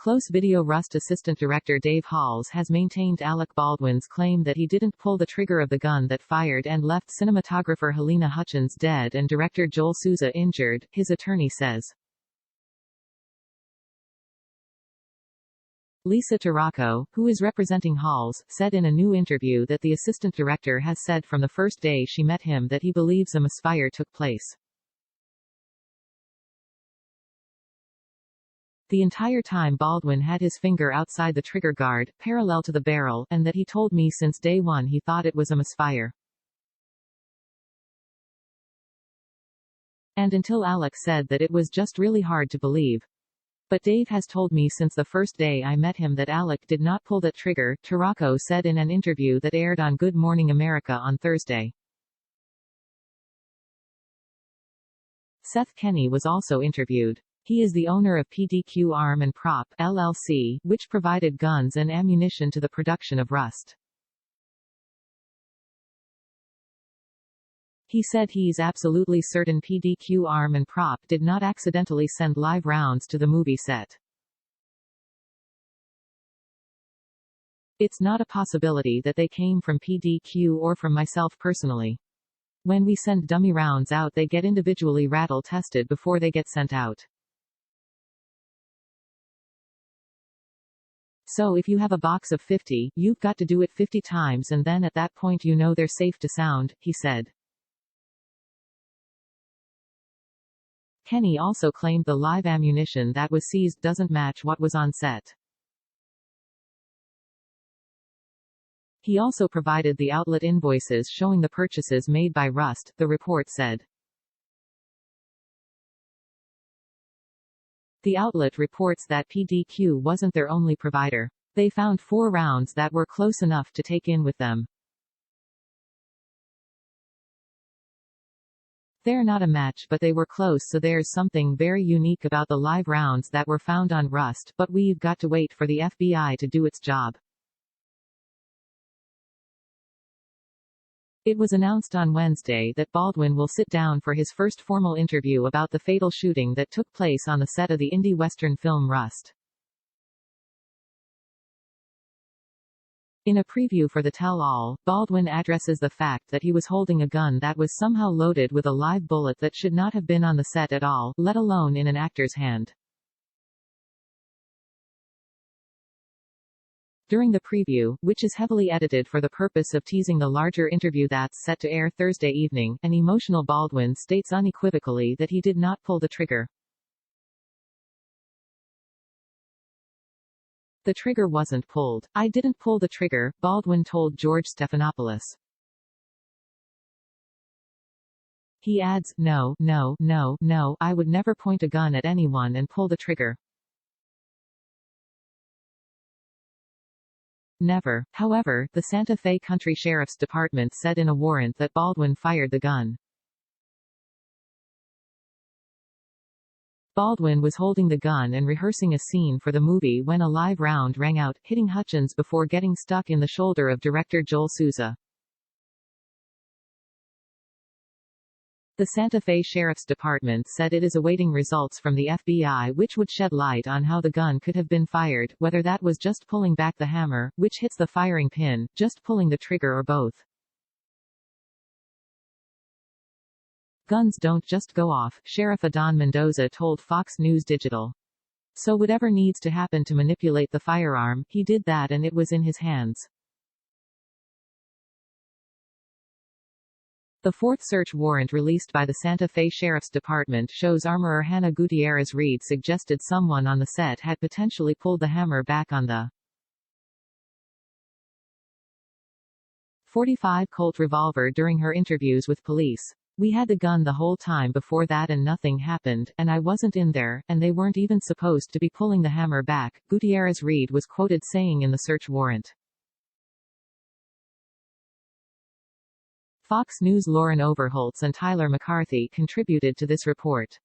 Close video. Rust assistant director Dave Halls has maintained Alec Baldwin's claim that he didn't pull the trigger of the gun that fired and left cinematographer Halyna Hutchins dead and director Joel Souza injured, his attorney says. Lisa Torraco, who is representing Halls, said in a new interview that the assistant director has said from the first day she met him that he believes a misfire took place. The entire time Baldwin had his finger outside the trigger guard, parallel to the barrel, and that he told me since day one he thought it was a misfire. And until Alec said that it was just really hard to believe. But Dave has told me since the first day I met him that Alec did not pull that trigger, Torraco said in an interview that aired on Good Morning America on Thursday. Seth Kenney was also interviewed. He is the owner of PDQ Arm and Prop, LLC, which provided guns and ammunition to the production of Rust. He said he's absolutely certain PDQ Arm and Prop did not accidentally send live rounds to the movie set. It's not a possibility that they came from PDQ or from myself personally. When we send dummy rounds out, they get individually rattle tested before they get sent out. So if you have a box of 50, you've got to do it 50 times and then at that point you know they're safe to sound, he said. Kenney also claimed the live ammunition that was seized doesn't match what was on set. He also provided the outlet invoices showing the purchases made by Rust, the report said. The outlet reports that PDQ wasn't their only provider. They found 4 rounds that were close enough to take in with them. They're not a match but they were close, so there's something very unique about the live rounds that were found on Rust, but we've got to wait for the FBI to do its job. It was announced on Wednesday that Baldwin will sit down for his first formal interview about the fatal shooting that took place on the set of the indie western film Rust. In a preview for the tell-all, Baldwin addresses the fact that he was holding a gun that was somehow loaded with a live bullet that should not have been on the set at all, let alone in an actor's hand. During the preview, which is heavily edited for the purpose of teasing the larger interview that's set to air Thursday evening, an emotional Baldwin states unequivocally that he did not pull the trigger. The trigger wasn't pulled. I didn't pull the trigger, Baldwin told George Stephanopoulos. He adds, no, I would never point a gun at anyone and pull the trigger. Never. However, the Santa Fe County Sheriff's Department said in a warrant that Baldwin fired the gun. Baldwin was holding the gun and rehearsing a scene for the movie when a live round rang out, hitting Hutchins before getting stuck in the shoulder of director Joel Souza. The Santa Fe Sheriff's Department said it is awaiting results from the FBI which would shed light on how the gun could have been fired, whether that was just pulling back the hammer, which hits the firing pin, just pulling the trigger or both. Guns don't just go off, Sheriff Adon Mendoza told Fox News Digital. So whatever needs to happen to manipulate the firearm, he did that and it was in his hands. The 4th search warrant released by the Santa Fe Sheriff's Department shows armorer Hannah Gutierrez Reed suggested someone on the set had potentially pulled the hammer back on the .45 Colt revolver during her interviews with police. We had the gun the whole time before that and nothing happened, and I wasn't in there, and they weren't even supposed to be pulling the hammer back, Gutierrez Reed was quoted saying in the search warrant. Fox News' Lauren Overholtz and Tyler McCarthy contributed to this report.